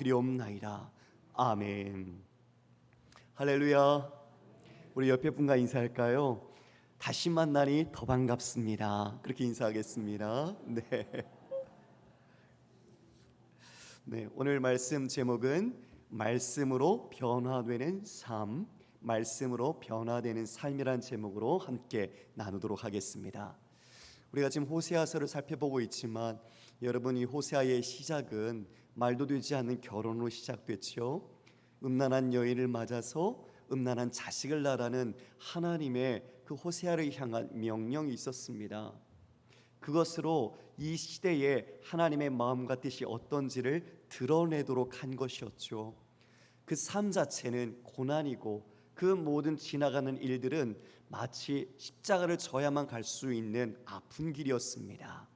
기도드리옵나이다. 아멘. 할렐루야. 우리 옆에 분과 인사할까요? 다시 만나니 더 반갑습니다. 그렇게 인사하겠습니다. 네, 오늘 말씀 제목은 말씀으로 변화되는 삶, 말씀으로 변화되는 삶이란 제목으로 함께 나누도록 하겠습니다. 우리가 지금 호세아서를 살펴보고 있지만 여러분, 이 호세아의 시작은 말도 되지 않는 결혼으로 시작됐죠. 음란한 여인을 맞아서 음란한 자식을 낳으라는 하나님의 그 호세아를 향한 명령이 있었습니다. 그것으로 이 시대에 하나님의 마음과 뜻이 어떤지를 드러내도록 한 것이었죠. 그 삶 자체는 고난이고 그 모든 지나가는 일들은 마치 십자가를 져야만 갈 수 있는 아픈 길이었습니다.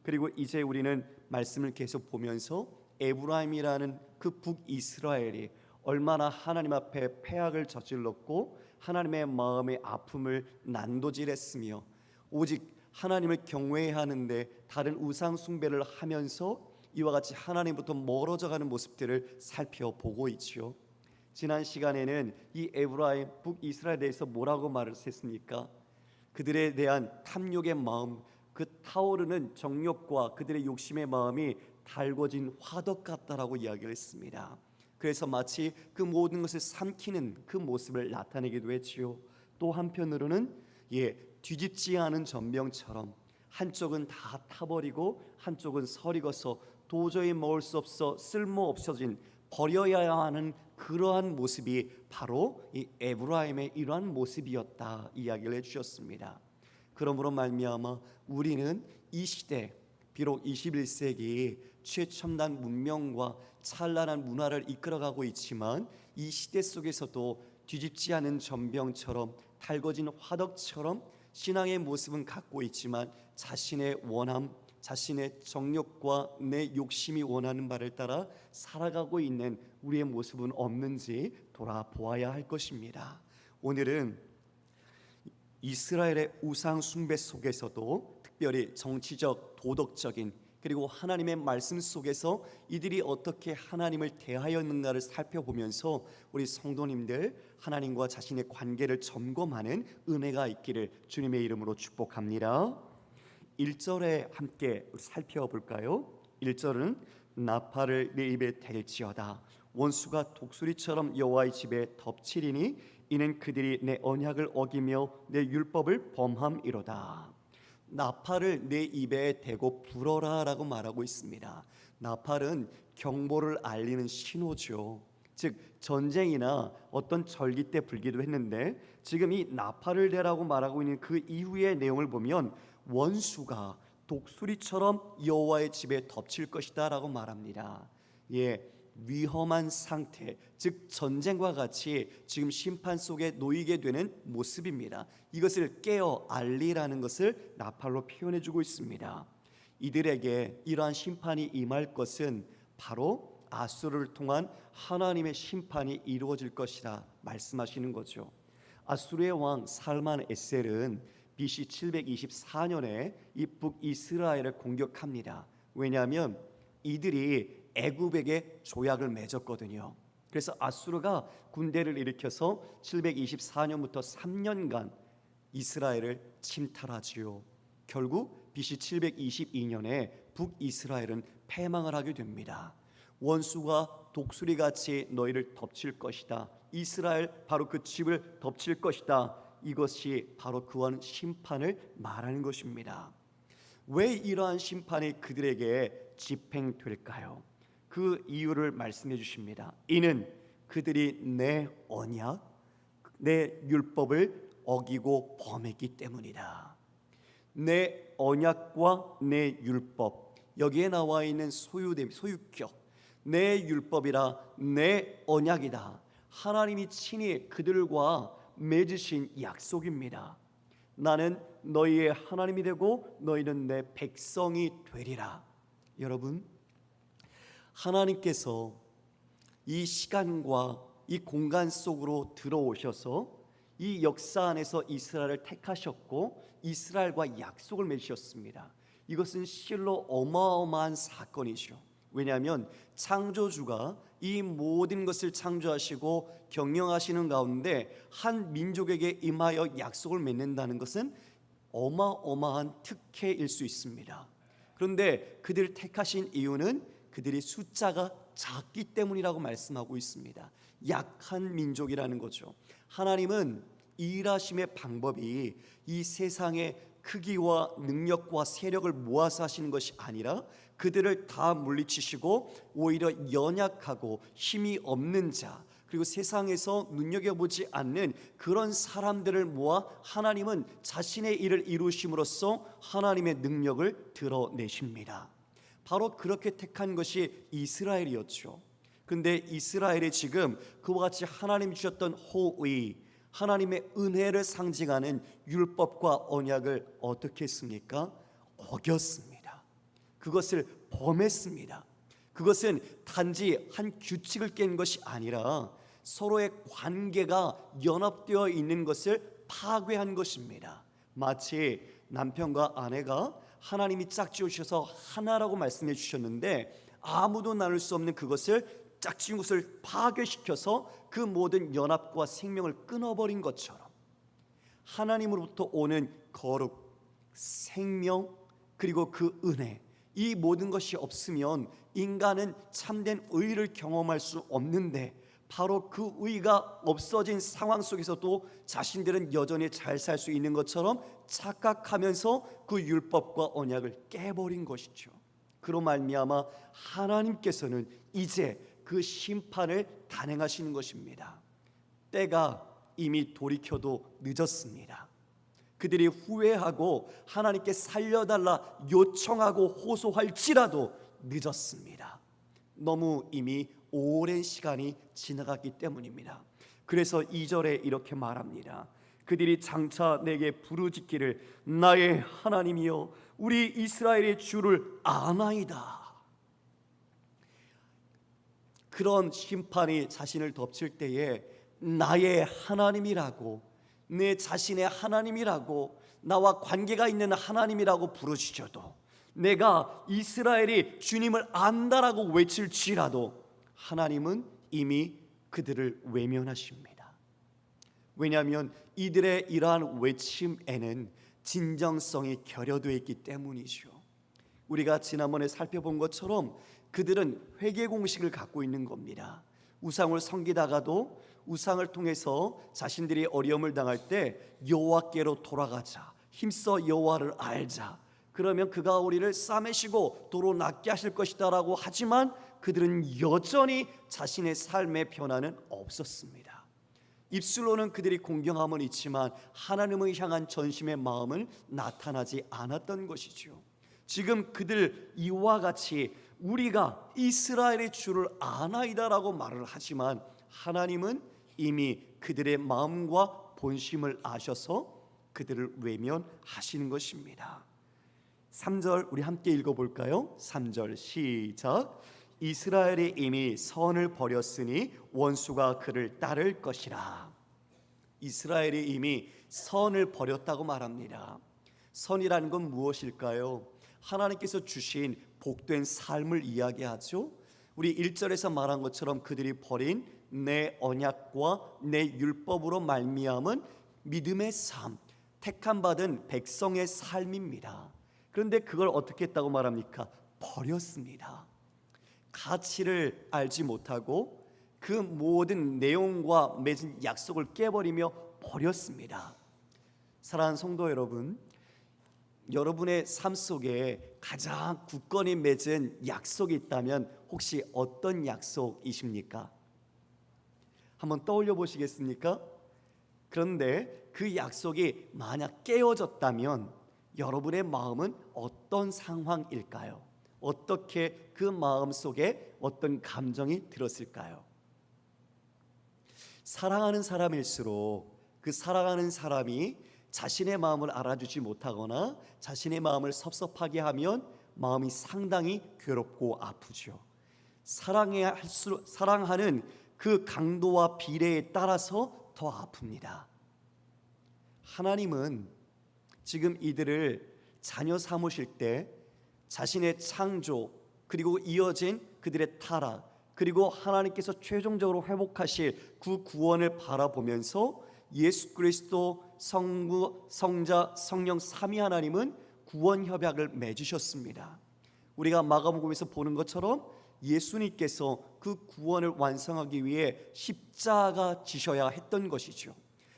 그리고 이제 우리는 말씀을 계속 보면서 에브라임이라는 그 북이스라엘이 얼마나 하나님 앞에 패악을 저질렀고 하나님의 마음의 아픔을 난도질했으며 오직 하나님을 경외해야 하는데 다른 우상 숭배를 하면서 이와 같이 하나님부터 멀어져가는 모습들을 살펴보고 있지요. 지난 시간에는 이 에브라임 북이스라엘에 대해서 뭐라고 말을 했습니까? 그들에 대한 탐욕의 마음, 그 타오르는 정욕과 그들의 욕심의 마음이 달궈진 화덕 같다라고 이야기를 했습니다. 그래서 마치 그 모든 것을 삼키는 그 모습을 나타내기도 했지요. 또 한편으로는 뒤집지 않은 전병처럼 한쪽은 다 타버리고 한쪽은 서리고서 도저히 먹을 수 없어 쓸모 없어진 버려야 하는 그러한 모습이 바로 이 에브라임의 이러한 모습이었다 이야기를 해주셨습니다. 그러므로 말미암아 우리는 이 시대, 비록 21세기 최첨단 문명과 찬란한 문화를 이끌어가고 있지만 이 시대 속에서도 뒤집지 않은 전병처럼 달궈진 화덕처럼 신앙의 모습은 갖고 있지만 자신의 원함, 자신의 정욕과 내 욕심이 원하는 바를 따라 살아가고 있는 우리의 모습은 없는지 돌아보아야 할 것입니다. 오늘은 이스라엘의 우상 숭배 속에서도 특별히 정치적, 도덕적인 그리고 하나님의 말씀 속에서 이들이 어떻게 하나님을 대하였는가를 살펴보면서 우리 성도님들 하나님과 자신의 관계를 점검하는 은혜가 있기를 주님의 이름으로 축복합니다. 1절에 함께 살펴볼까요? 1절은 나팔을 내 입에 댈지어다. 원수가 독수리처럼 여호와의 집에 덮치리니 이는 그들이 내 언약을 어기며 내 율법을 범함이로다. 나팔을 내 입에 대고 불어라 라고 말하고 있습니다. 나팔은 경보를 알리는 신호죠. 즉 전쟁이나 어떤 절기 때 불기도 했는데 지금 이 나팔을 대라고 말하고 있는 그 이후의 내용을 보면 원수가 독수리처럼 여호와의 집에 덮칠 것이다 라고 말합니다. 위험한 상태, 즉 전쟁과 같이 지금 심판 속에 놓이게 되는 모습입니다. 이것을 깨어 알리라는 것을 나팔로 표현해주고 있습니다. 이들에게 이러한 심판이 임할 것은 바로 아수르를 통한 하나님의 심판이 이루어질 것이라 말씀하시는 거죠. 아수르의 왕 살만 에셀은 BC 724년에 이 북이스라엘을 공격합니다. 왜냐하면 이들이 애굽에게 조약을 맺었거든요. 그래서 아수르가 군대를 일으켜서 724년부터 3년간 이스라엘을 침탈하지요. 결국 BC 722년에 북이스라엘은 패망을 하게 됩니다. 원수가 독수리같이 너희를 덮칠 것이다. 이스라엘 바로 그 집을 덮칠 것이다. 이것이 바로 그와 심판을 말하는 것입니다. 왜 이러한 심판이 그들에게 집행될까요? 그 이유를 말씀해 주십니다. 이는 그들이 내 언약, 내 율법을 어기고 범했기 때문이다. 내 언약과 내 율법, 여기에 나와 있는 소유격, 내 율법이라 내 언약이다. 하나님이 친히 그들과 맺으신 약속입니다. 나는 너희의 하나님이 되고 너희는 내 백성이 되리라. 여러분, 하나님께서 이 시간과 이 공간 속으로 들어오셔서 이 역사 안에서 이스라엘을 택하셨고 이스라엘과 약속을 맺으셨습니다. 이것은 실로 어마어마한 사건이죠. 왜냐하면 창조주가 이 모든 것을 창조하시고 경영하시는 가운데 한 민족에게 임하여 약속을 맺는다는 것은 어마어마한 특혜일 수 있습니다. 그런데 그들을 택하신 이유는 그들이 숫자가 작기 때문이라고 말씀하고 있습니다. 약한 민족이라는 거죠. 하나님은 일하심의 방법이 이 세상의 크기와 능력과 세력을 모아서 하시는 것이 아니라 그들을 다 물리치시고 오히려 연약하고 힘이 없는 자, 그리고 세상에서 눈여겨보지 않는 그런 사람들을 모아 하나님은 자신의 일을 이루심으로써 하나님의 능력을 드러내십니다. 바로 그렇게 택한 것이 이스라엘이었죠. 근데 이스라엘이 지금 그와 같이 하나님이 주셨던 호의, 하나님의 은혜를 상징하는 율법과 언약을 어떻게 했습니까? 어겼습니다. 그것을 범했습니다. 그것은 단지 한 규칙을 깬 것이 아니라 서로의 관계가 연합되어 있는 것을 파괴한 것입니다. 마치 남편과 아내가 하나님이 짝지으셔서 하나라고 말씀해 주셨는데 아무도 나눌 수 없는 그것을 짝지은 것을 파괴시켜서 그 모든 연합과 생명을 끊어버린 것처럼 하나님으로부터 오는 거룩, 생명, 그리고 그 은혜, 이 모든 것이 없으면 인간은 참된 의를 경험할 수 없는데 바로 그 의가 없어진 상황 속에서도 자신들은 여전히 잘 살 수 있는 것처럼 착각하면서 그 율법과 언약을 깨버린 것이죠. 그로 말미암아 하나님께서는 이제 그 심판을 단행하시는 것입니다. 때가 이미 돌이켜도 늦었습니다. 그들이 후회하고 하나님께 살려달라 요청하고 호소할지라도 늦었습니다. 너무 이미 오랜 시간이 지나갔기 때문입니다. 그래서 2절에 이렇게 말합니다. 그들이 장차 내게 부르짖기를 나의 하나님이여 우리 이스라엘의 주를 아나이다. 그런 심판이 자신을 덮칠 때에 나의 하나님이라고, 내 자신의 하나님이라고, 나와 관계가 있는 하나님이라고 부르짖어도, 내가 이스라엘이 주님을 안다라고 외칠지라도 하나님은 이미 그들을 외면하십니다. 왜냐하면 이들의 이러한 외침에는 진정성이 결여되어 있기 때문이죠. 우리가 지난번에 살펴본 것처럼 그들은 회개 공식을 갖고 있는 겁니다. 우상을 섬기다가도 우상을 통해서 자신들이 어려움을 당할 때 여호와께로 돌아가자, 힘써 여호와를 알자, 그러면 그가 우리를 싸매시고 도로 낫게 하실 것이다 라고 하지만 그들은 여전히 자신의 삶의 변화는 없었습니다. 입술로는 그들이 공경함은 있지만 하나님을 향한 전심의 마음은 나타나지 않았던 것이죠. 지금 그들 이와 같이 우리가 이스라엘의 주를 아나이다라고 말을 하지만 하나님은 이미 그들의 마음과 본심을 아셔서 그들을 외면하시는 것입니다. 3절 우리 함께 읽어볼까요? 3절 시작. 이스라엘이 이미 선을 버렸으니 원수가 그를 따를 것이라. 이스라엘이 이미 선을 버렸다고 말합니다. 선이라는 건 무엇일까요? 하나님께서 주신 복된 삶을 이야기하죠. 우리 1절에서 말한 것처럼 그들이 버린 내 언약과 내 율법으로 말미암은 믿음의 삶, 택함 받은 백성의 삶입니다. 그런데 그걸 어떻게 했다고 말합니까? 버렸습니다. 가치를 알지 못하고 그 모든 내용과 맺은 약속을 깨버리며 버렸습니다. 사랑하는 성도 여러분, 여러분의 삶 속에 가장 굳건히 맺은 약속이 있다면 혹시 어떤 약속이십니까? 한번 떠올려 보시겠습니까? 그런데 그 약속이 만약 깨어졌다면 여러분의 마음은 어떤 상황일까요? 어떻게 그 마음 속에 어떤 감정이 들었을까요? 사랑하는 사람일수록 그 사랑하는 사람이 자신의 마음을 알아주지 못하거나 자신의 마음을 섭섭하게 하면 마음이 상당히 괴롭고 아프죠. 사랑하는 그 강도와 비례에 따라서 더 아픕니다. 하나님은 지금 이들을 자녀 삼으실 때 자신의 창조, 그리고 이어진 그들의 타락, 그리고 하나님께서 최종적으로 회복하실 그 구원을 바라보면서 예수 그리스도, 성부, 성자, 성령 삼위 하나님은 구원 협약을 맺으셨습니다. 우리가 마가복음에서 보는 것처럼 예수님께서 그 구원을 완성하기 위해 십자가 지셔야 했던 것이죠.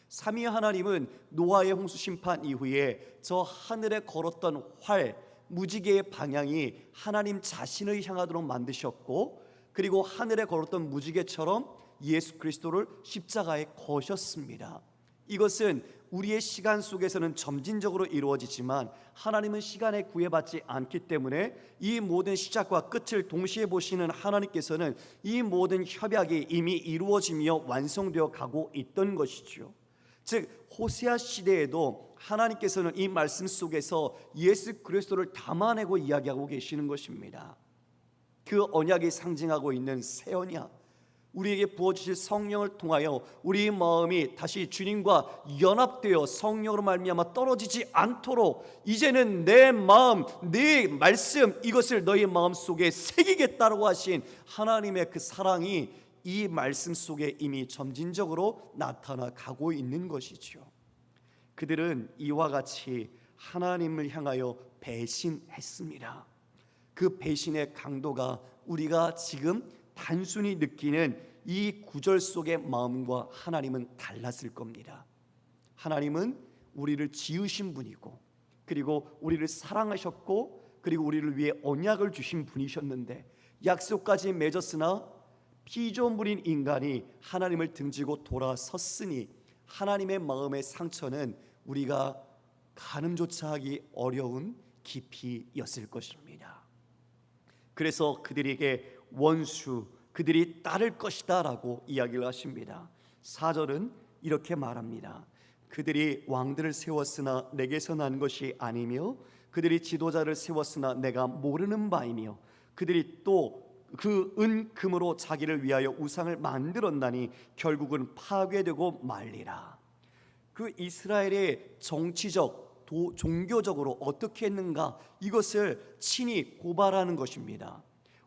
삼위 하나님은 노아의 홍수 심판 이후에 저 하늘에 걸었던 활, 무지개의 방향이 하나님 자신을 향하도록 만드셨고, 그리고 하늘에 걸었던 무지개처럼 예수 그리스도를 십자가에 거셨습니다. 이것은 우리의 시간 속에서는 점진적으로 이루어지지만 하나님은 시간에 구애받지 않기 때문에 이 모든 시작과 끝을 동시에 보시는 하나님께서는 이 모든 협약이 이미 이루어지며 완성되어 가고 있던 것이죠. 즉 호세아 시대에도 하나님께서는 이 말씀 속에서 예수 그리스도를 담아내고 이야기하고 계시는 것입니다. 그 언약이 상징하고 있는 새 언약, 우리에게 부어주실 성령을 통하여 우리의 마음이 다시 주님과 연합되어 성령으로 말미암아 떨어지지 않도록 이제는 내 마음, 내 말씀, 이것을 너희 마음속에 새기겠다고 하신 하나님의 그 사랑이 이 말씀 속에 이미 점진적으로 나타나 가고 있는 것이죠. 그들은 이와 같이 하나님을 향하여 배신했습니다. 그 배신의 강도가 우리가 지금 단순히 느끼는 이 구절 속의 마음과 하나님은 달랐을 겁니다. 하나님은 우리를 지으신 분이고, 그리고 우리를 사랑하셨고, 그리고 우리를 위해 언약을 주신 분이셨는데, 약속까지 맺었으나 피조물인 인간이 하나님을 등지고 돌아섰으니 하나님의 마음의 상처는 우리가 가늠조차 하기 어려운 깊이였을 것입니다. 그래서 그들에게 원수, 그들이 따를 것이다 라고 이야기를 하십니다. 4절은 이렇게 말합니다. 그들이 왕들을 세웠으나 내게서 난 것이 아니며 그들이 지도자를 세웠으나 내가 모르는 바이며 그들이 또 그 은금으로 자기를 위하여 우상을 만들었나니 결국은 파괴되고 말리라. 그 이스라엘의 정치적, 종교적으로 어떻게 했는가, 이것을 친히 고발하는 것입니다.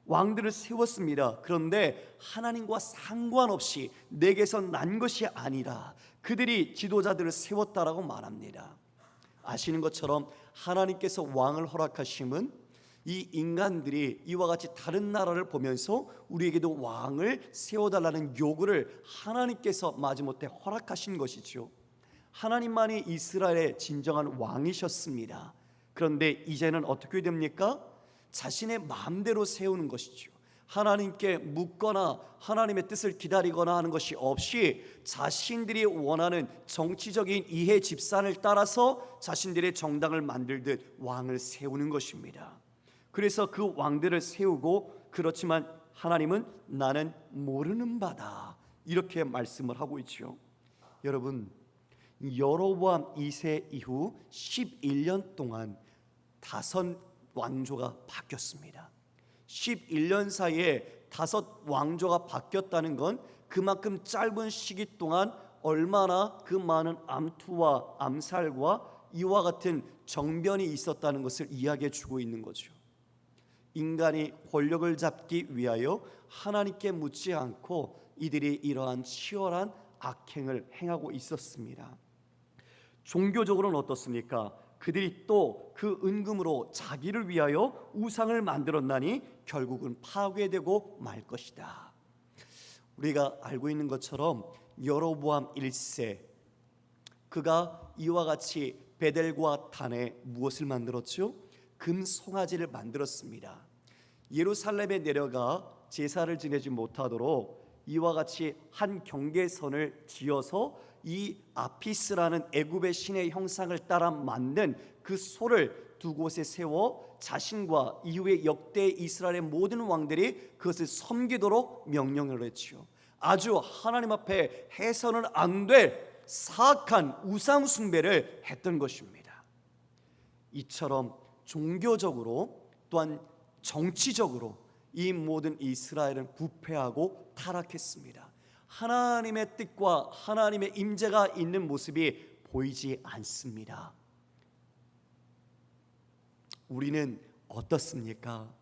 왕들을 세웠습니다. 그런데 하나님과 상관없이 내게서 난 것이 아니라 그들이 지도자들을 세웠다라고 말합니다. 아시는 것처럼 하나님께서 왕을 허락하심은 이 인간들이 이와 같이 다른 나라를 보면서 우리에게도 왕을 세워달라는 요구를 하나님께서 마지못해 허락하신 것이죠. 하나님만이 이스라엘의 진정한 왕이셨습니다. 그런데 이제는 어떻게 됩니까? 자신의 마음대로 세우는 것이죠. 하나님께 묻거나 하나님의 뜻을 기다리거나 하는 것이 없이 자신들이 원하는 정치적인 이해 집산을 따라서 자신들의 정당을 만들듯 왕을 세우는 것입니다. 그래서 그 왕들을 세우고, 그렇지만 하나님은 나는 모르는 바다, 이렇게 말씀을 하고 있죠. 여러분, 여로보암 2세 이후 11년 동안 5 왕조가 바뀌었습니다. 11년 사이에 5 왕조가 바뀌었다는 건 그만큼 짧은 시기 동안 얼마나 그 많은 암투와 암살과 이와 같은 정변이 있었다는 것을 이야기해 주고 있는 거죠. 인간이 권력을 잡기 위하여 하나님께 묻지 않고 이들이 이러한 치열한 악행을 행하고 있었습니다. 종교적으로는 어떻습니까? 그들이 또 그 은금으로 자기를 위하여 우상을 만들었나니 결국은 파괴되고 말 것이다. 우리가 알고 있는 것처럼 여로보암 1세, 그가 이와 같이 베델과 단에 무엇을 만들었죠? 금 송아지를 만들었습니다. 예루살렘에 내려가 제사를 지내지 못하도록 이와 같이 한 경계선을 지어서 이 아피스라는 애굽의 신의 형상을 따라 만든 그 소를 2곳에 세워 자신과 이후에 역대 이스라엘의 모든 왕들이 그것을 섬기도록 명령을 했지요. 아주 하나님 앞에 해서는 안 될 사악한 우상 숭배를 했던 것입니다. 이처럼 종교적으로 또한 정치적으로 이 모든 이스라엘은 부패하고 타락했습니다. 하나님의 뜻과 하나님의 임재가 있는 모습이 보이지 않습니다. 우리는 어떻습니까?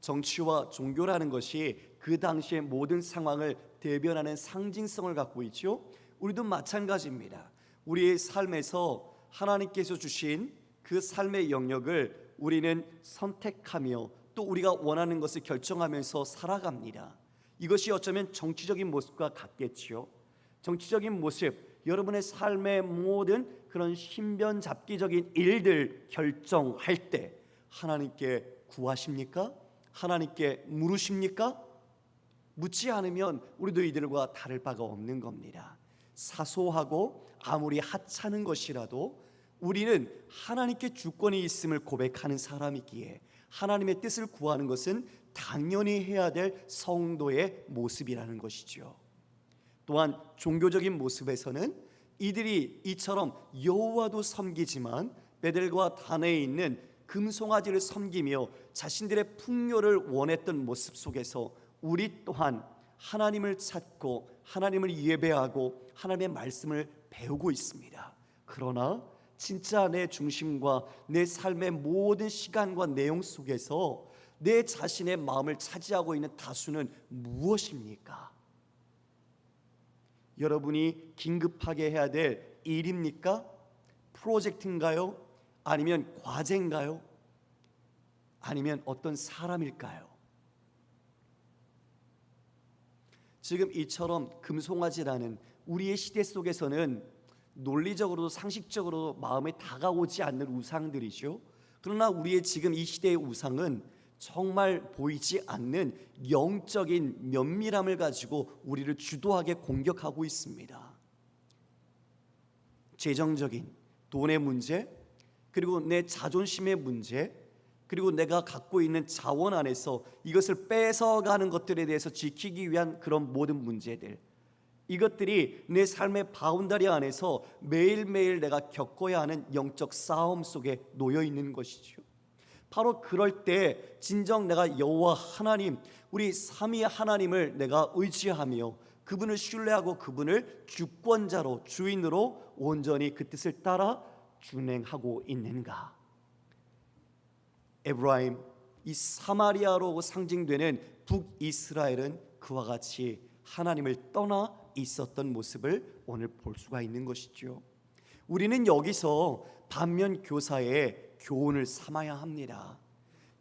정치와 종교라는 것이 그 당시의 모든 상황을 대변하는 상징성을 갖고 있죠. 우리도 마찬가지입니다. 우리의 삶에서 하나님께서 주신 그 삶의 영역을 우리는 선택하며 또 우리가 원하는 것을 결정하면서 살아갑니다. 이것이 어쩌면 정치적인 모습과 같겠지요. 정치적인 모습, 여러분의 삶의 모든 그런 신변잡기적인 일들 결정할 때 하나님께 구하십니까? 하나님께 물으십니까? 묻지 않으면 우리도 이들과 다를 바가 없는 겁니다. 사소하고 아무리 하찮은 것이라도 우리는 하나님께 주권이 있음을 고백하는 사람이기에 하나님의 뜻을 구하는 것은 당연히 해야 될 성도의 모습이라는 것이죠. 또한 종교적인 모습에서는 이들이 이처럼 여호와도 섬기지만 베델과 단에 있는 금송아지를 섬기며 자신들의 풍요를 원했던 모습 속에서 우리 또한 하나님을 찾고 하나님을 예배하고 하나님의 말씀을 배우고 있습니다. 그러나 진짜 내 중심과 내 삶의 모든 시간과 내용 속에서 내 자신의 마음을 차지하고 있는 다수는 무엇입니까? 여러분이 긴급하게 해야 될 일입니까? 프로젝트인가요? 아니면 과제인가요? 아니면 어떤 사람일까요? 지금 이처럼 금송아지라는 우리의 시대 속에서는 논리적으로도 상식적으로도 마음에 다가오지 않는 우상들이죠. 그러나 우리의 지금 이 시대의 우상은 정말 보이지 않는 영적인 면밀함을 가지고 우리를 주도하게 공격하고 있습니다. 재정적인 돈의 문제, 그리고 내 자존심의 문제, 그리고 내가 갖고 있는 자원 안에서 이것을 뺏어가는 것들에 대해서 지키기 위한 그런 모든 문제들, 이것들이 내 삶의 바운다리 안에서 매일매일 내가 겪어야 하는 영적 싸움 속에 놓여 있는 것이죠. 바로 그럴 때 진정 내가 여호와 하나님, 우리 삼위 하나님을 내가 의지하며 그분을 신뢰하고 그분을 주권자로 주인으로 온전히 그 뜻을 따라 준행하고 있는가? 에브라임, 이 사마리아로 상징되는 북이스라엘은 그와 같이 하나님을 떠나 있었던 모습을 오늘 볼 수가 있는 것이죠. 우리는 여기서 반면 교사의 교훈을 삼아야 합니다.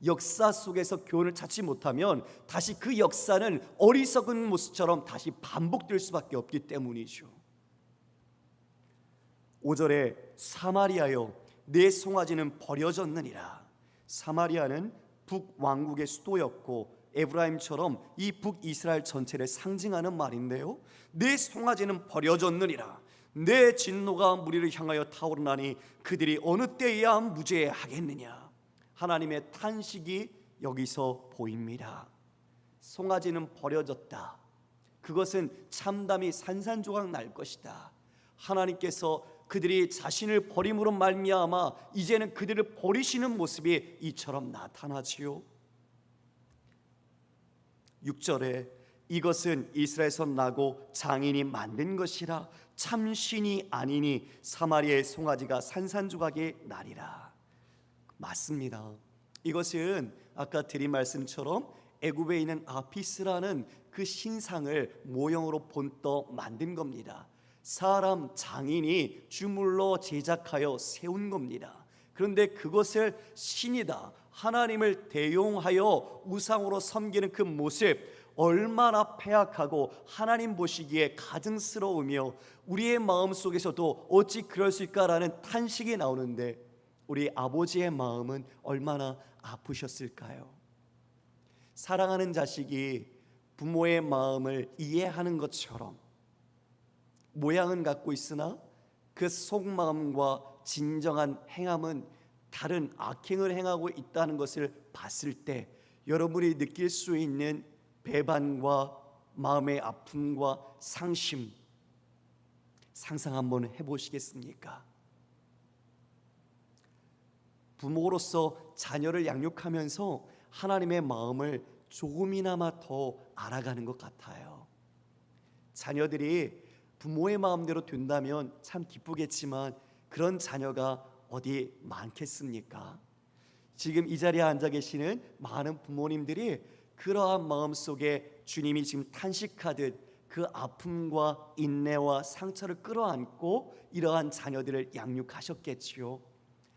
역사 속에서 교훈을 찾지 못하면 다시 그 역사는 어리석은 모습처럼 다시 반복될 수밖에 없기 때문이죠. 5절에 사마리아여 내 송아지는 버려졌느니라. 사마리아는 북왕국의 수도였고 에브라임처럼 이 북이스라엘 전체를 상징하는 말인데요, 내 송아지는 버려졌느니라. 내 진노가 무리를 향하여 타오르나니 그들이 어느 때에야 무죄하겠느냐. 하나님의 탄식이 여기서 보입니다. 송아지는 버려졌다. 그것은 참담이 산산조각 날 것이다. 하나님께서 그들이 자신을 버림으로 말미암아 이제는 그들을 버리시는 모습이 이처럼 나타나지요. 6절에 이것은 이스라엘에서 나고 장인이 만든 것이라 참신이 아니니 사마리아의 송아지가 산산조각이 나리라. 맞습니다. 이것은 아까 드린 말씀처럼 애굽에 있는 아피스라는 그 신상을 모형으로 본떠 만든 겁니다. 사람 장인이 주물러 제작하여 세운 겁니다. 그런데 그것을 신이다, 하나님을 대용하여 우상으로 섬기는 그 모습, 얼마나 패악하고 하나님 보시기에 가증스러우며 우리의 마음속에서도 어찌 그럴 수 있을까라는 탄식이 나오는데 우리 아버지의 마음은 얼마나 아프셨을까요? 사랑하는 자식이 부모의 마음을 이해하는 것처럼 모양은 갖고 있으나 그 속마음과 진정한 행함은 다른 악행을 행하고 있다는 것을 봤을 때 여러분이 느낄 수 있는 배반과 마음의 아픔과 상심, 상상 한번 해보시겠습니까? 부모로서 자녀를 양육하면서 하나님의 마음을 조금이나마 더 알아가는 것 같아요. 자녀들이 부모의 마음대로 된다면 참 기쁘겠지만 그런 자녀가 어디 많겠습니까? 지금 이 자리에 앉아 계시는 많은 부모님들이 그러한 마음 속에 주님이 지금 탄식하듯 그 아픔과 인내와 상처를 끌어안고 이러한 자녀들을 양육하셨겠지요.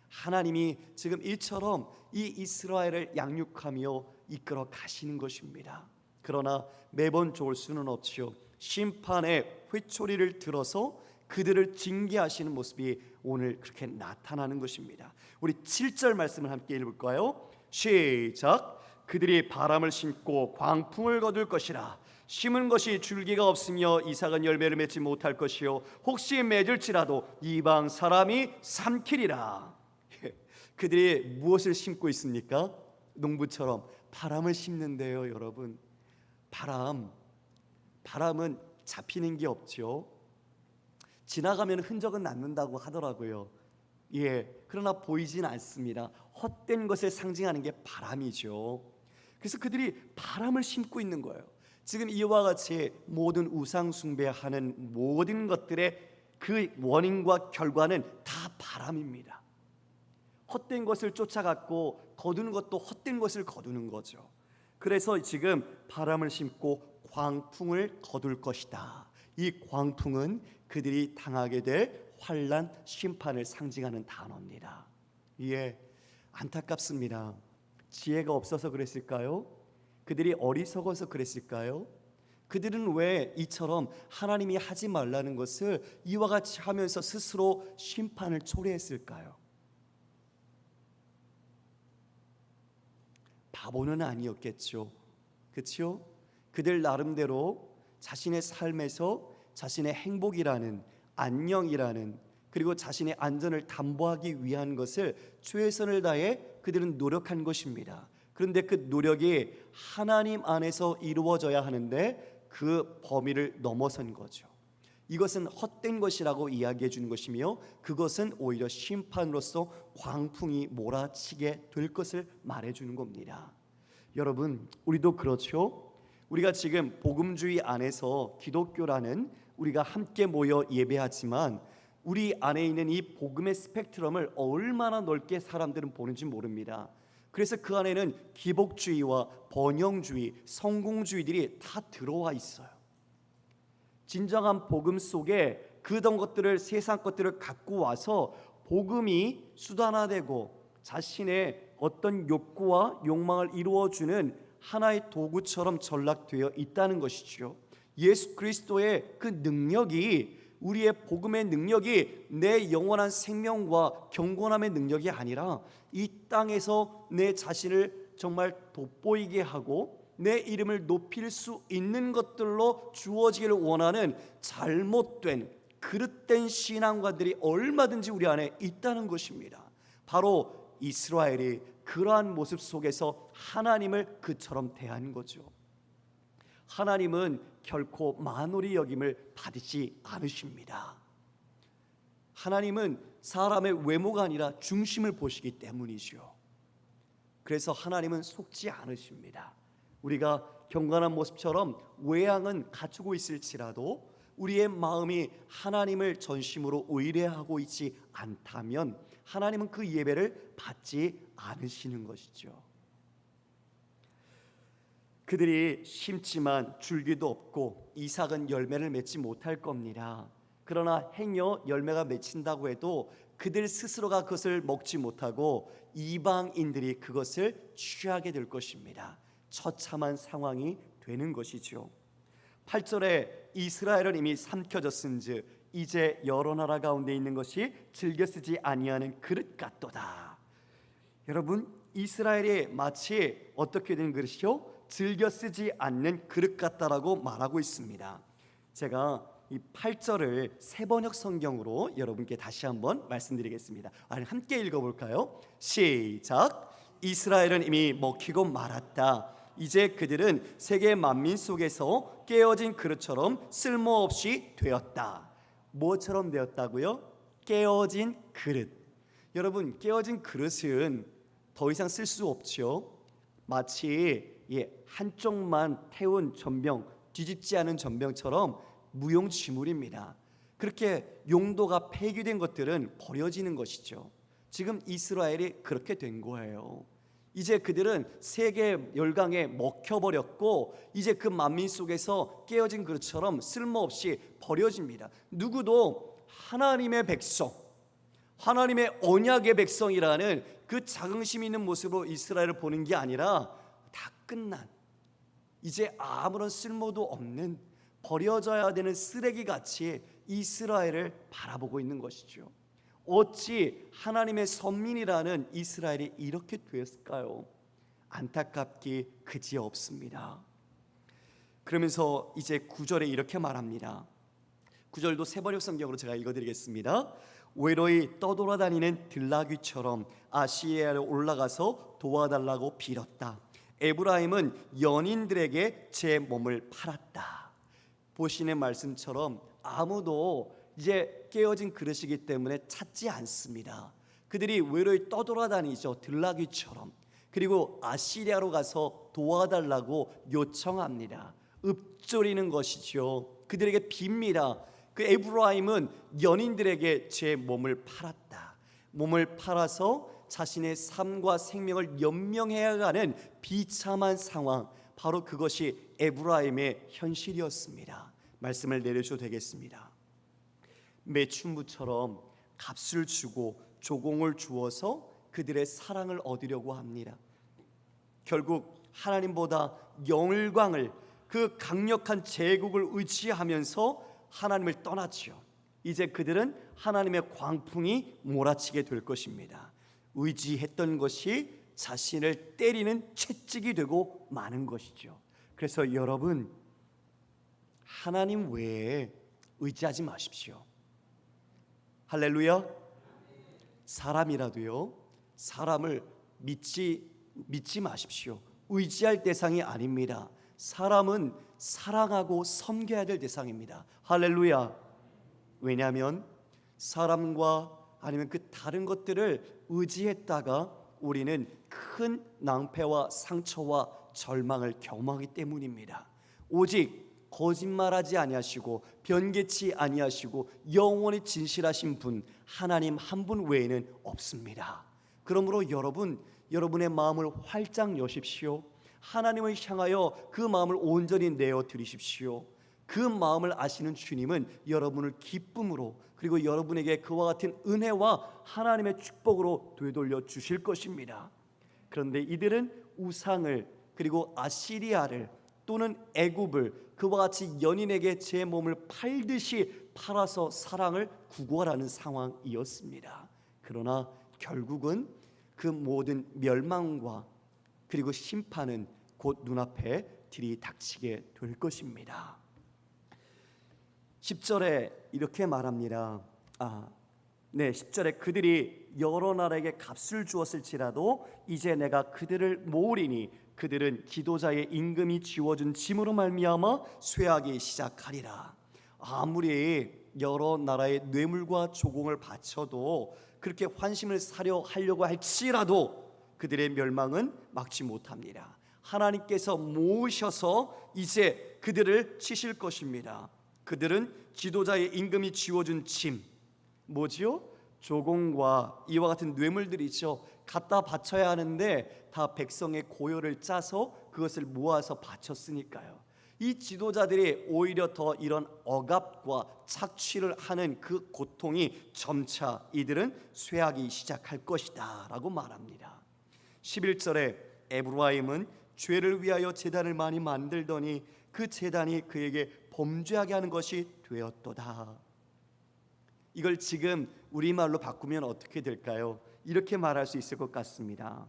하나님이 지금 이처럼 이 이스라엘을 양육하며 이끌어 가시는 것입니다. 그러나 매번 좋을 수는 없지요. 심판의 회초리를 들어서 그들을 징계하시는 모습이 오늘 그렇게 나타나는 것입니다. 우리 7절 말씀을 함께 읽을까요? 시작. 그들이 바람을 심고 광풍을 거둘 것이라. 심은 것이 줄기가 없으며 이삭은 열매를 맺지 못할 것이요 혹시 맺을지라도 이방 사람이 삼키리라. 그들이 무엇을 심고 있습니까? 농부처럼 바람을 심는데요. 여러분, 바람은 잡히는 게 없죠. 지나가면 흔적은 남는다고 하더라고요. 그러나 보이진 않습니다. 헛된 것을 상징하는 게 바람이죠. 그래서 그들이 바람을 심고 있는 거예요. 지금 이와 같이 모든 우상 숭배하는 모든 것들의 그 원인과 결과는 다 바람입니다. 헛된 것을 쫓아갔고 거두는 것도 헛된 것을 거두는 거죠. 그래서 지금 바람을 심고 광풍을 거둘 것이다. 이 광풍은 그들이 당하게 될 환난, 심판을 상징하는 단어입니다. 안타깝습니다. 지혜가 없어서 그랬을까요? 그들이 어리석어서 그랬을까요? 그들은 왜 이처럼 하나님이 하지 말라는 것을 이와 같이 하면서 스스로 심판을 초래했을까요? 바보는 아니었겠죠. 그렇죠? 그들 나름대로 자신의 삶에서 자신의 행복이라는, 안녕이라는, 그리고 자신의 안전을 담보하기 위한 것을 최선을 다해 그들은 노력한 것입니다. 그런데 그 노력이 하나님 안에서 이루어져야 하는데 그 범위를 넘어선 거죠. 이것은 헛된 것이라고 이야기해 주는 것이며 그것은 오히려 심판으로서 광풍이 몰아치게 될 것을 말해 주는 겁니다. 여러분, 우리도 그렇죠. 우리가 지금 복음주의 안에서 기독교라는 우리가 함께 모여 예배하지만 우리 안에 있는 이 복음의 스펙트럼을 얼마나 넓게 사람들은 보는지 모릅니다. 그래서 그 안에는 기복주의와 번영주의, 성공주의들이 다 들어와 있어요. 진정한 복음 속에 그런 것들을, 세상 것들을 갖고 와서 복음이 수단화되고 자신의 어떤 욕구와 욕망을 이루어주는 하나의 도구처럼 전락되어 있다는 것이죠. 예수 그리스도의 그 능력이, 우리의 복음의 능력이 내 영원한 생명과 경건함의 능력이 아니라 이 땅에서 내 자신을 정말 돋보이게 하고 내 이름을 높일 수 있는 것들로 주어지기를 원하는 잘못된, 그릇된 신앙관들이 얼마든지 우리 안에 있다는 것입니다. 바로 이스라엘이 그러한 모습 속에서 하나님을 그처럼 대한 거죠. 하나님은 결코 만홀히 여김을 받으시 않으십니다. 하나님은 사람의 외모가 아니라 중심을 보시기 때문이죠. 그래서 하나님은 속지 않으십니다. 우리가 경건한 모습처럼 외양은 갖추고 있을지라도 우리의 마음이 하나님을 전심으로 의뢰하고 있지 않다면 하나님은 그 예배를 받지 않으시는 것이죠. 그들이 심지만 줄기도 없고 이삭은 열매를 맺지 못할 겁니다. 그러나 행여 열매가 맺힌다고 해도 그들 스스로가 그것을 먹지 못하고 이방인들이 그것을 취하게 될 것입니다. 처참한 상황이 되는 것이죠. 8절에 이스라엘은 이미 삼켜졌은즉 이제 여러 나라 가운데 있는 것이 즐겨 쓰지 아니하는 그릇 같도다. 여러분, 이스라엘이 마치 어떻게 된 그릇이요? 즐겨 쓰지 않는 그릇 같다라고 말하고 있습니다. 제가 이 8절을 세번역 성경으로 여러분께 다시 한번 말씀드리겠습니다. 함께 읽어볼까요? 시작. 이스라엘은 이미 먹히고 말았다. 이제 그들은 세계 만민 속에서 깨어진 그릇처럼 쓸모없이 되었다. 뭐처럼 되었다고요? 깨어진 그릇. 여러분, 깨어진 그릇은 더 이상 쓸 수 없죠. 마치 한쪽만 태운 전병, 뒤집지 않은 전병처럼 무용지물입니다. 그렇게 용도가 폐기된 것들은 버려지는 것이죠. 지금 이스라엘이 그렇게 된 거예요. 이제 그들은 세계 열강에 먹혀버렸고 이제 그 만민 속에서 깨어진 그릇처럼 쓸모없이 버려집니다. 누구도 하나님의 백성, 하나님의 언약의 백성이라는 그 자긍심 있는 모습으로 이스라엘을 보는 게 아니라 다 끝난, 이제 아무런 쓸모도 없는, 버려져야 되는 쓰레기같이 이스라엘을 바라보고 있는 것이죠. 어찌 하나님의 선민이라는 이스라엘이 이렇게 되었을까요? 안타깝기 그지없습니다. 그러면서 이제 9절에 이렇게 말합니다. 9절도 세번역 성경으로 제가 읽어드리겠습니다. 외로이 떠돌아다니는 들나귀처럼 아시리아로 올라가서 도와달라고 빌었다. 에브라임은 연인들에게 제 몸을 팔았다. 보시는 말씀처럼 아무도 이제 깨어진 그릇이기 때문에 찾지 않습니다. 그들이 외로이 떠돌아다니죠. 들나귀처럼. 그리고 아시리아로 가서 도와달라고 요청합니다. 읊조리는 것이죠. 그들에게 빕니다. 그 에브라임은 연인들에게 제 몸을 팔았다. 몸을 팔아서 자신의 삶과 생명을 연명해야 하는 비참한 상황, 바로 그것이 에브라임의 현실이었습니다. 말씀을 내려줘도 되겠습니다. 매춘부처럼 값을 주고 조공을 주어서 그들의 사랑을 얻으려고 합니다. 결국 하나님보다 영광을, 그 강력한 제국을 의지하면서 하나님을 떠났지요. 이제 그들은 하나님의 광풍이 몰아치게 될 것입니다. 의지했던 것이 자신을 때리는 채찍이 되고 마는 것이죠. 그래서 여러분, 하나님 외에 의지하지 마십시오. 할렐루야. 사람이라도요, 사람을 믿지 마십시오. 의지할 대상이 아닙니다. 사람은 사랑하고 섬겨야 될 대상입니다. 할렐루야. 왜냐하면 사람과 아니면 그 다른 것들을 의지했다가 우리는 큰 낭패와 상처와 절망을 경험하기 때문입니다. 오직 거짓말하지 아니하시고 변개치 아니하시고 영원히 진실하신 분, 하나님 한 분 외에는 없습니다. 그러므로 여러분의 마음을 활짝 여십시오. 하나님을 향하여 그 마음을 온전히 내어 드리십시오. 그 마음을 아시는 주님은 여러분을 기쁨으로, 그리고 여러분에게 그와 같은 은혜와 하나님의 축복으로 되돌려 주실 것입니다. 그런데 이들은 우상을, 그리고 아시리아를 또는 애굽을 그와 같이 연인에게 제 몸을 팔듯이 팔아서 사랑을 구걸하는 상황이었습니다. 그러나 결국은 그 모든 멸망과 그리고 심판은 곧 눈앞에 들이닥치게 될 것입니다. 10절에 이렇게 말합니다. 10절에 그들이 여러 나라에게 값을 주었을지라도 이제 내가 그들을 모으리니 그들은 기도자의 임금이 지워준 짐으로 말미암아 쇠하기 시작하리라. 아무리 여러 나라의 뇌물과 조공을 바쳐도, 그렇게 환심을 사려 하려고 할지라도 그들의 멸망은 막지 못합니다. 하나님께서 모으셔서 이제 그들을 치실 것입니다. 그들은 지도자의 임금이 지워준 짐, 뭐지요? 조공과 이와 같은 뇌물들이죠. 갖다 바쳐야 하는데 다 백성의 고요를 짜서 그것을 모아서 바쳤으니까요. 이 지도자들이 오히려 더 이런 억압과 착취를 하는 그 고통이 점차 이들은 쇠하기 시작할 것이다 라고 말합니다. 11절에 에브라임은 죄를 위하여 제단을 많이 만들더니 그 제단이 그에게 범죄하게 하는 것이 되었도다. 이걸 지금 우리말로 바꾸면 어떻게 될까요? 이렇게 말할 수 있을 것 같습니다.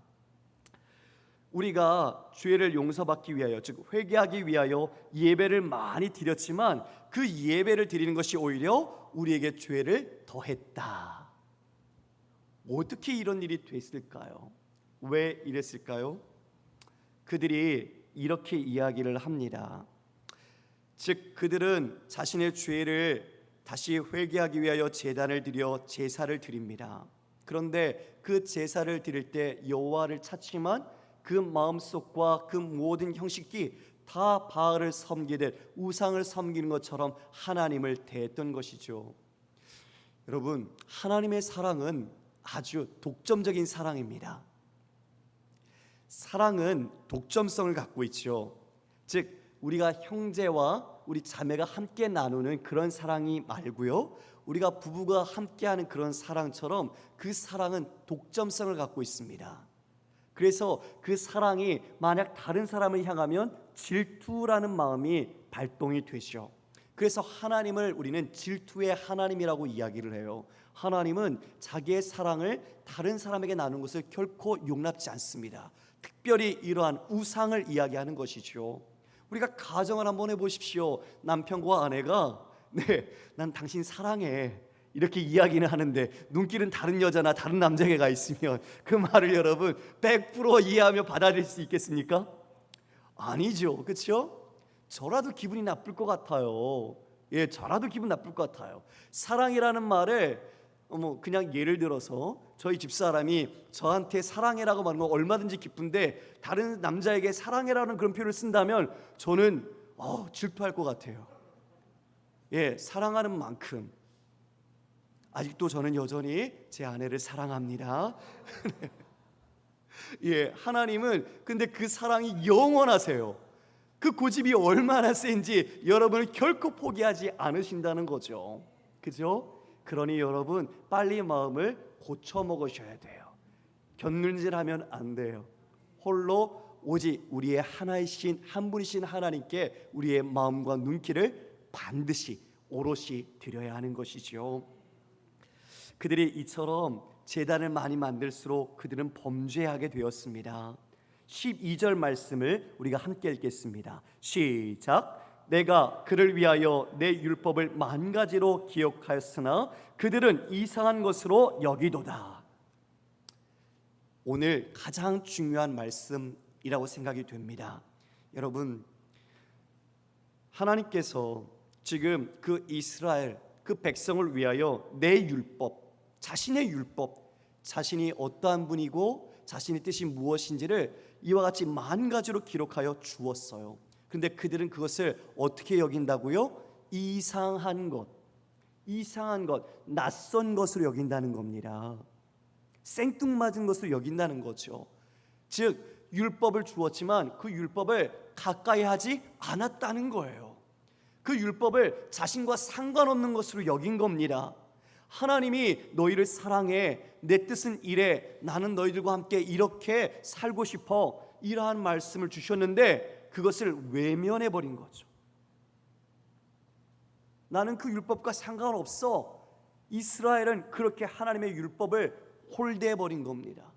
우리가 죄를 용서받기 위하여, 즉 회개하기 위하여 예배를 많이 드렸지만 그 예배를 드리는 것이 오히려 우리에게 죄를 더했다. 어떻게 이런 일이 됐을까요? 왜 이랬을까요? 그들이 이렇게 이야기를 합니다. 즉 그들은 자신의 죄를 다시 회개하기 위하여 제단을 드려 제사를 드립니다. 그런데 그 제사를 드릴 때 여호와를 찾지만 그 마음속과 그 모든 형식이 다 바알을 섬기듯 우상을 섬기는 것처럼 하나님을 대했던 것이죠. 여러분, 하나님의 사랑은 아주 독점적인 사랑입니다. 사랑은 독점성을 갖고 있죠. 즉 우리가 형제와 우리 자매가 함께 나누는 그런 사랑이 말고요, 우리가 부부가 함께하는 그런 사랑처럼 그 사랑은 독점성을 갖고 있습니다. 그래서 그 사랑이 만약 다른 사람을 향하면 질투라는 마음이 발동이 되죠. 그래서 하나님을 우리는 질투의 하나님이라고 이야기를 해요. 하나님은 자기의 사랑을 다른 사람에게 나누는 것을 결코 용납지 않습니다. 특별히 이러한 우상을 이야기하는 것이죠. 우리가 가정을 한번 해보십시오. 남편과 아내가 난 당신 사랑해 이렇게 이야기는 하는데 눈길은 다른 여자나 다른 남자에게 가 있으면 그 말을 여러분 100% 이해하며 받아들일 수 있겠습니까? 아니죠. 그렇죠? 저라도 기분이 나쁠 것 같아요. 저라도 기분 나쁠 것 같아요. 사랑이라는 말을 그냥 예를 들어서 저희 집사람이 저한테 사랑해라고 말하는 거 얼마든지 기쁜데 다른 남자에게 사랑해라는 그런 표현을 쓴다면 저는 질투할 것 같아요. 사랑하는 만큼 아직도 저는 여전히 제 아내를 사랑합니다. 하나님은 근데 그 사랑이 영원하세요. 그 고집이 얼마나 센지 여러분은 결코 포기하지 않으신다는 거죠. 그죠? 그러니 여러분 빨리 마음을 고쳐 먹으셔야 돼요. 곁눈질하면 안 돼요. 홀로 오직 우리의 하나이신 한 분이신 하나님께 우리의 마음과 눈길을 반드시 오롯이 드려야 하는 것이죠. 그들이 이처럼 제단을 많이 만들수록 그들은 범죄하게 되었습니다. 12절 말씀을 우리가 함께 읽겠습니다. 시작. 내가 그를 위하여 내 율법을 만 가지로 기억하였으나 그들은 이상한 것으로 여기도다. 오늘 가장 중요한 말씀이라고 생각이 됩니다. 여러분, 하나님께서 지금 그 이스라엘 그 백성을 위하여 내 율법, 자신의 율법, 자신이 어떠한 분이고 자신의 뜻이 무엇인지를 이와 같이 만 가지로 기록하여 주었어요. 그런데 그들은 그것을 어떻게 여긴다고요? 이상한 것, 낯선 것으로 여긴다는 겁니다. 생뚱맞은 것으로 여긴다는 거죠. 즉 율법을 주었지만 그 율법을 가까이 하지 않았다는 거예요. 그 율법을 자신과 상관없는 것으로 여긴 겁니다. 하나님이 너희를 사랑해, 내 뜻은 이래, 나는 너희들과 함께 이렇게 살고 싶어, 이러한 말씀을 주셨는데 그것을 외면해 버린 거죠. 나는 그 율법과 상관없어. 이스라엘은 그렇게 하나님의 율법을 홀대해 버린 겁니다.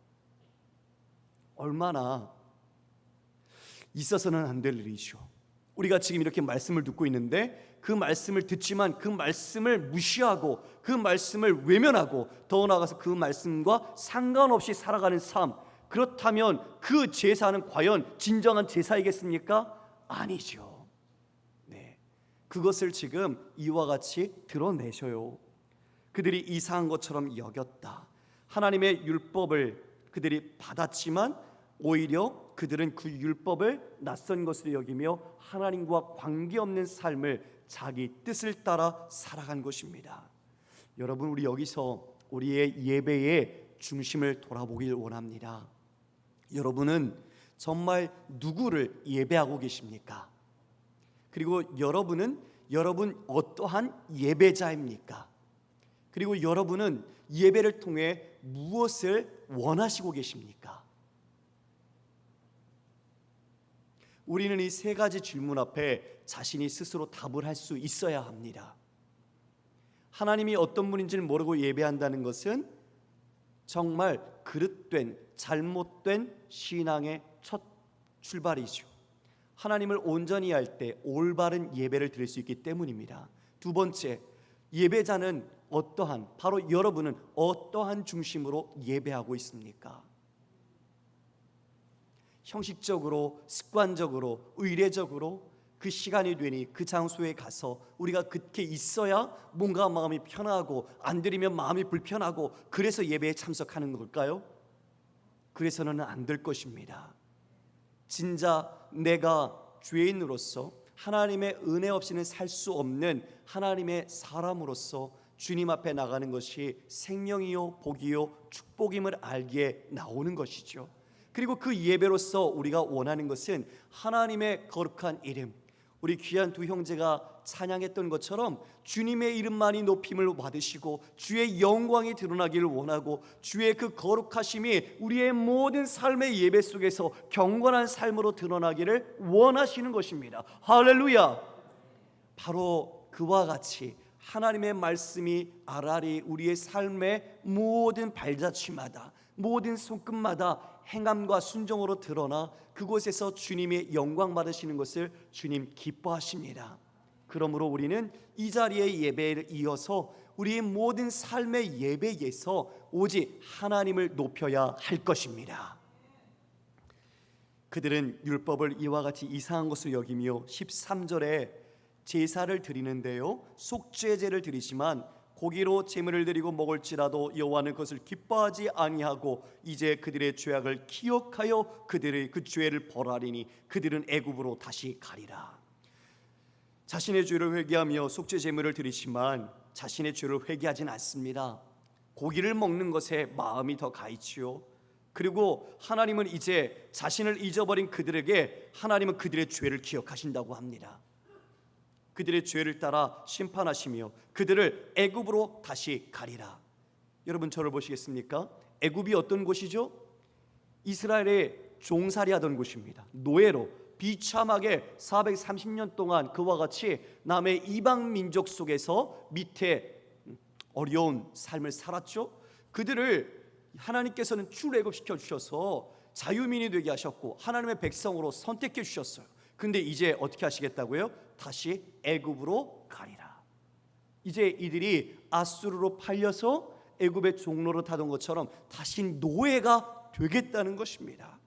얼마나 있어서는 안 될 일이죠. 우리가 지금 이렇게 말씀을 듣고 있는데 그 말씀을 듣지만 그 말씀을 무시하고 그 말씀을 외면하고 더 나아가서 그 말씀과 상관없이 살아가는 삶, 그렇다면 그 제사는 과연 진정한 제사이겠습니까? 아니죠. 그것을 지금 이와 같이 드러내셔요. 그들이 이상한 것처럼 여겼다. 하나님의 율법을 그들이 받았지만 오히려 그들은 그 율법을 낯선 것으로 여기며 하나님과 관계없는 삶을 자기 뜻을 따라 살아간 것입니다. 여러분, 우리 여기서 우리의 예배의 중심을 돌아보길 원합니다. 여러분은 정말 누구를 예배하고 계십니까? 그리고 여러분은 여러분 어떠한 예배자입니까? 그리고 여러분은 예배를 통해 무엇을 원하시고 계십니까? 우리는 이 세 가지 질문 앞에 자신이 스스로 답을 할 수 있어야 합니다. 하나님이 어떤 분인지를 모르고 예배한다는 것은 정말 그릇된, 잘못된 신앙의 첫 출발이죠. 하나님을 온전히 할 때 올바른 예배를 드릴 수 있기 때문입니다. 두 번째, 예배자는 바로 여러분은 어떠한 중심으로 예배하고 있습니까? 형식적으로, 습관적으로, 의례적으로 그 시간이 되니 그 장소에 가서 우리가 그렇게 있어야 뭔가 마음이 편하고 안 드리면 마음이 불편하고 그래서 예배에 참석하는 걸까요? 그래서는 안 될 것입니다. 진짜 내가 죄인으로서 하나님의 은혜 없이는 살 수 없는 하나님의 사람으로서 주님 앞에 나가는 것이 생명이요 복이요 축복임을 알기에 나오는 것이죠. 그리고 그 예배로서 우리가 원하는 것은 하나님의 거룩한 이름, 우리 귀한 두 형제가 찬양했던 것처럼 주님의 이름만이 높임을 받으시고 주의 영광이 드러나기를 원하고 주의 그 거룩하심이 우리의 모든 삶의 예배 속에서 경건한 삶으로 드러나기를 원하시는 것입니다. 할렐루야. 바로 그와 같이 하나님의 말씀이 알알이 우리의 삶의 모든 발자취마다, 모든 손끝마다 행함과 순종으로 드러나 그곳에서 주님의 영광 받으시는 것을 주님 기뻐하십니다. 그러므로 우리는 이 자리의 예배를 이어서 우리의 모든 삶의 예배에서 오직 하나님을 높여야 할 것입니다. 그들은 율법을 이와 같이 이상한 것으로 여기며 13절에 제사를 드리는데요, 속죄제를 드리지만 고기로 제물을 드리고 먹을지라도 여호와는 그것을 기뻐하지 아니하고 이제 그들의 죄악을 기억하여 그들의 그 죄를 벌하리니 그들은 애굽으로 다시 가리라. 자신의 죄를 회개하며 속죄 제물을 드리지만 자신의 죄를 회개하진 않습니다. 고기를 먹는 것에 마음이 더 가 있지요. 그리고 하나님은 이제 자신을 잊어버린 그들에게 하나님은 그들의 죄를 기억하신다고 합니다. 그들의 죄를 따라 심판하시며 그들을 애굽으로 다시 가리라. 여러분 저를 보시겠습니까? 애굽이 어떤 곳이죠? 이스라엘의 종살이하던 곳입니다. 노예로 비참하게 430년 동안 그와 같이 남의 이방 민족 속에서 밑에 어려운 삶을 살았죠. 그들을 하나님께서는 출애굽시켜 주셔서 자유민이 되게 하셨고 하나님의 백성으로 선택해 주셨어요. 근데 이제 어떻게 하시겠다고요? 다시 애굽으로 가리라. 이제 이들이 아수르로 팔려서 애굽의 종로로 타던 것처럼 다시 노예가 되겠다는 것입니다.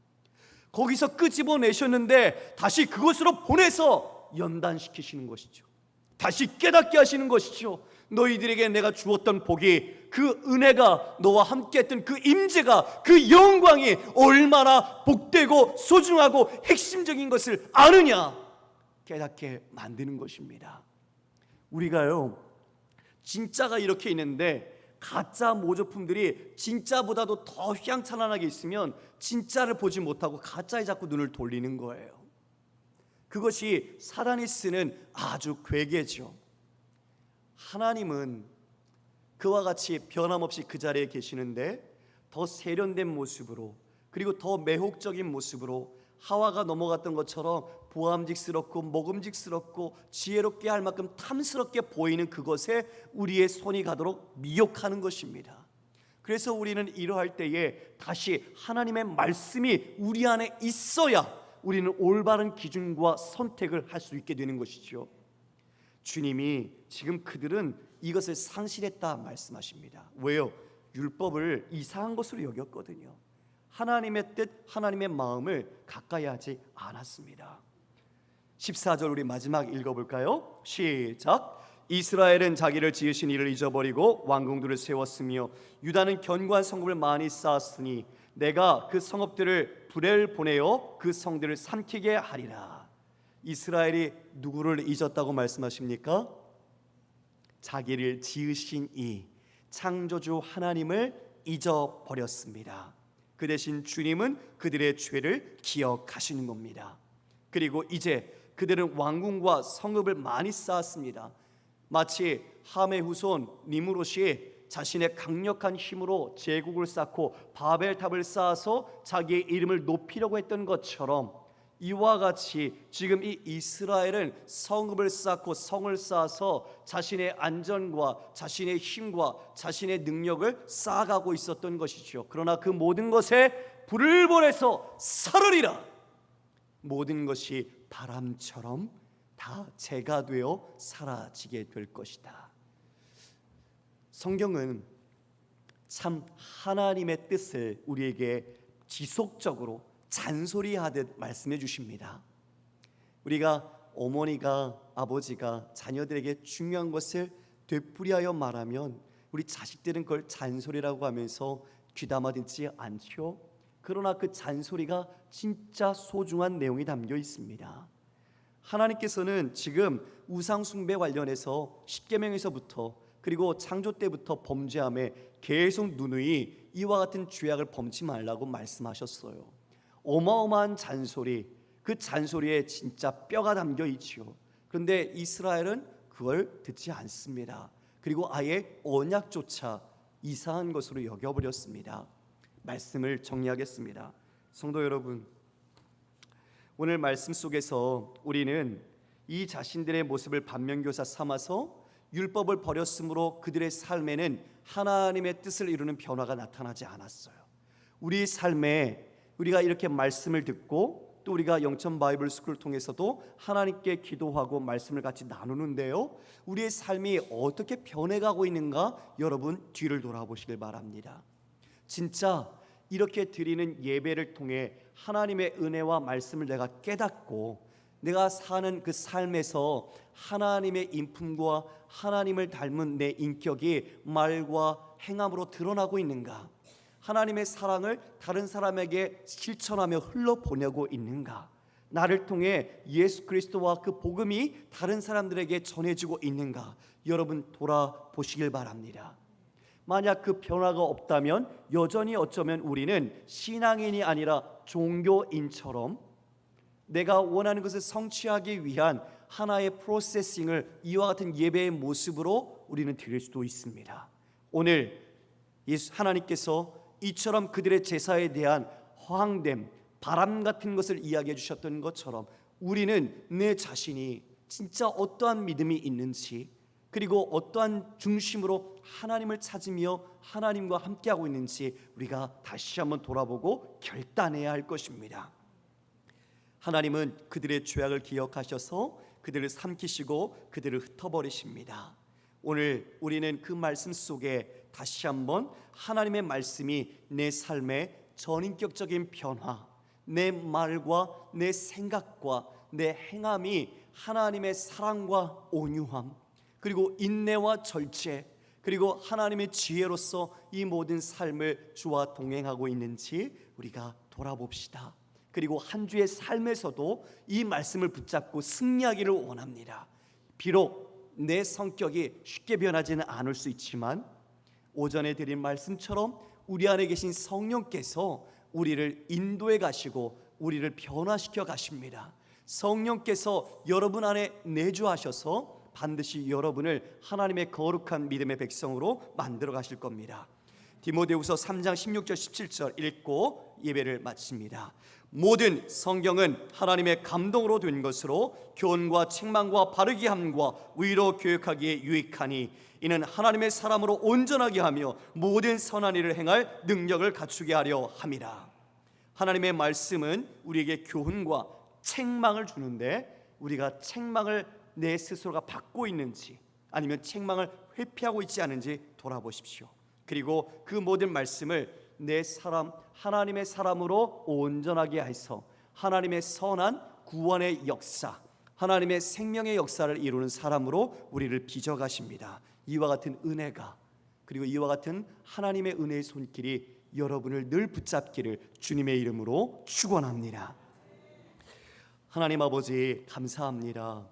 거기서 끄집어내셨는데 다시 그곳으로 보내서 연단시키시는 것이죠. 다시 깨닫게 하시는 것이죠. 너희들에게 내가 주었던 복이, 그 은혜가, 너와 함께했던 그 임재가, 그 영광이 얼마나 복되고 소중하고 핵심적인 것을 아느냐 깨닫게 만드는 것입니다. 우리가요 진짜가 이렇게 있는데 가짜 모조품들이 진짜보다도 더 휘황찬란하게 있으면 진짜를 보지 못하고 가짜에 자꾸 눈을 돌리는 거예요. 그것이 사단이 쓰는 아주 괴계죠. 하나님은 그와 같이 변함없이 그 자리에 계시는데 더 세련된 모습으로, 그리고 더 매혹적인 모습으로 하와가 넘어갔던 것처럼 보암직스럽고 먹음직스럽고 지혜롭게 할 만큼 탐스럽게 보이는 그것에 우리의 손이 가도록 미혹하는 것입니다. 그래서 우리는 이러할 때에 다시 하나님의 말씀이 우리 안에 있어야 우리는 올바른 기준과 선택을 할 수 있게 되는 것이죠. 주님이 지금 그들은 이것을 상실했다 말씀하십니다. 왜요? 율법을 이상한 것으로 여겼거든요. 하나님의 뜻, 하나님의 마음을 가까이 하지 않았습니다. 14절 우리 마지막 읽어볼까요? 시작. 이스라엘은 자기를 지으신 이를 잊어버리고 왕궁들을 세웠으며 유다는 견고한 성읍을 많이 쌓았으니 내가 그 성읍들을 불을 보내어 그 성들을 삼키게 하리라. 이스라엘이 누구를 잊었다고 말씀하십니까? 자기를 지으신 이 창조주 하나님을 잊어버렸습니다. 그 대신 주님은 그들의 죄를 기억하시는 겁니다. 그리고 이제 그들은 왕궁과 성읍을 많이 쌓았습니다. 마치 함의 후손 니므롯이 자신의 강력한 힘으로 제국을 쌓고 바벨탑을 쌓아서 자기의 이름을 높이려고 했던 것처럼 이와 같이 지금 이 이스라엘은 성읍을 쌓고 성을 쌓아서 자신의 안전과 자신의 힘과 자신의 능력을 쌓아가고 있었던 것이죠. 그러나 그 모든 것에 불을 보내서 사르리라. 모든 것이 바람처럼 다 재가 되어 사라지게 될 것이다. 성경은 참 하나님의 뜻을 우리에게 지속적으로 잔소리하듯 말씀해 주십니다. 우리가 어머니가 아버지가 자녀들에게 중요한 것을 되풀이하여 말하면 우리 자식들은 그걸 잔소리라고 하면서 귀담아 듣지 않죠. 그러나 그 잔소리가 진짜 소중한 내용이 담겨 있습니다. 하나님께서는 지금 우상 숭배 관련해서 십계명에서부터 그리고 창조 때부터 범죄함에 계속 누누이 이와 같은 죄악을 범치 말라고 말씀하셨어요. 어마어마한 잔소리, 그 잔소리에 진짜 뼈가 담겨 있지요. 그런데 이스라엘은 그걸 듣지 않습니다. 그리고 아예 언약조차 이상한 것으로 여겨버렸습니다. 말씀을 정리하겠습니다. 성도 여러분, 오늘 말씀 속에서 우리는 이 자신들의 모습을 반면교사 삼아서 율법을 버렸으므로 그들의 삶에는 하나님의 뜻을 이루는 변화가 나타나지 않았어요. 우리 삶에 우리가 이렇게 말씀을 듣고 또 우리가 영천 바이블 스쿨을 통해서도 하나님께 기도하고 말씀을 같이 나누는데요, 우리의 삶이 어떻게 변해가고 있는가 여러분 뒤를 돌아보시길 바랍니다. 진짜 이렇게 드리는 예배를 통해 하나님의 은혜와 말씀을 내가 깨닫고 내가 사는 그 삶에서 하나님의 인품과 하나님을 닮은 내 인격이 말과 행함으로 드러나고 있는가? 하나님의 사랑을 다른 사람에게 실천하며 흘러보내고 있는가? 나를 통해 예수 그리스도와 그 복음이 다른 사람들에게 전해지고 있는가? 여러분 돌아보시길 바랍니다. 만약 그 변화가 없다면 여전히 어쩌면 우리는 신앙인이 아니라 종교인처럼 내가 원하는 것을 성취하기 위한 하나의 프로세싱을 이와 같은 예배의 모습으로 우리는 드릴 수도 있습니다. 오늘 하나님께서 이처럼 그들의 제사에 대한 허황됨, 바람 같은 것을 이야기해 주셨던 것처럼 우리는 내 자신이 진짜 어떠한 믿음이 있는지, 그리고 어떠한 중심으로 하나님을 찾으며 하나님과 함께하고 있는지 우리가 다시 한번 돌아보고 결단해야 할 것입니다. 하나님은 그들의 죄악을 기억하셔서 그들을 삼키시고 그들을 흩어버리십니다. 오늘 우리는 그 말씀 속에 다시 한번 하나님의 말씀이 내 삶의 전인격적인 변화, 내 말과 내 생각과 내 행함이 하나님의 사랑과 온유함, 그리고 인내와 절제, 그리고 하나님의 지혜로서 이 모든 삶을 주와 동행하고 있는지 우리가 돌아봅시다. 그리고 한 주의 삶에서도 이 말씀을 붙잡고 승리하기를 원합니다. 비록 내 성격이 쉽게 변하지는 않을 수 있지만 오전에 드린 말씀처럼 우리 안에 계신 성령께서 우리를 인도해 가시고 우리를 변화시켜 가십니다. 성령께서 여러분 안에 내주하셔서 반드시 여러분을 하나님의 거룩한 믿음의 백성으로 만들어 가실 겁니다. 디모데후서 3장 16절 17절 읽고 예배를 마칩니다. 모든 성경은 하나님의 감동으로 된 것으로 교훈과 책망과 바르게 함과 의로 교육하기에 유익하니 이는 하나님의 사람으로 온전하게 하며 모든 선한 일을 행할 능력을 갖추게 하려 함이라. 하나님의 말씀은 우리에게 교훈과 책망을 주는데 우리가 책망을 내 스스로가 받고 있는지 아니면 책망을 회피하고 있지 않은지 돌아보십시오. 그리고 그 모든 말씀을 내 사람 하나님의 사람으로 온전하게 해서 하나님의 선한 구원의 역사, 하나님의 생명의 역사를 이루는 사람으로 우리를 빚어가십니다. 이와 같은 은혜가, 그리고 이와 같은 하나님의 은혜의 손길이 여러분을 늘 붙잡기를 주님의 이름으로 축원합니다. 하나님 아버지 감사합니다.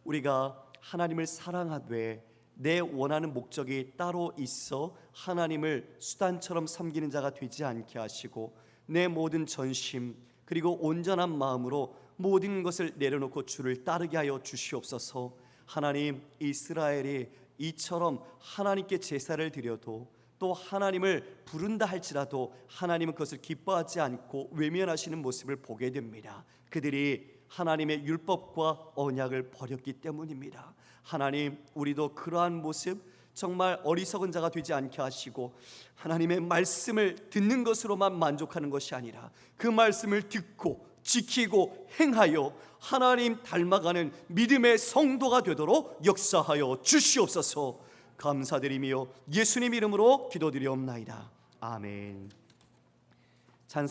우리가 하나님을 사랑하되 내 원하는 목적이 따로 있어 하나님을 수단처럼 섬기는 자가 되지 않게 하시고 내 모든 전심 그리고 온전한 마음으로 모든 것을 내려놓고 주를 따르게 하여 주시옵소서. 하나님, 이스라엘이 이처럼 하나님께 제사를 드려도 또 하나님을 부른다 할지라도 하나님은 그것을 기뻐하지 않고 외면하시는 모습을 보게 됩니다. 그들이 하나님의 율법과 언약을 버렸기 때문입니다. 하나님, 우리도 그러한 모습 정말 어리석은 자가 되지 않게 하시고 하나님의 말씀을 듣는 것으로만 만족하는 것이 아니라 그 말씀을 듣고 지키고 행하여 하나님 닮아가는 믿음의 성도가 되도록 역사하여 주시옵소서. 감사드리며 예수님 이름으로 기도드리옵나이다. 아멘. 찬송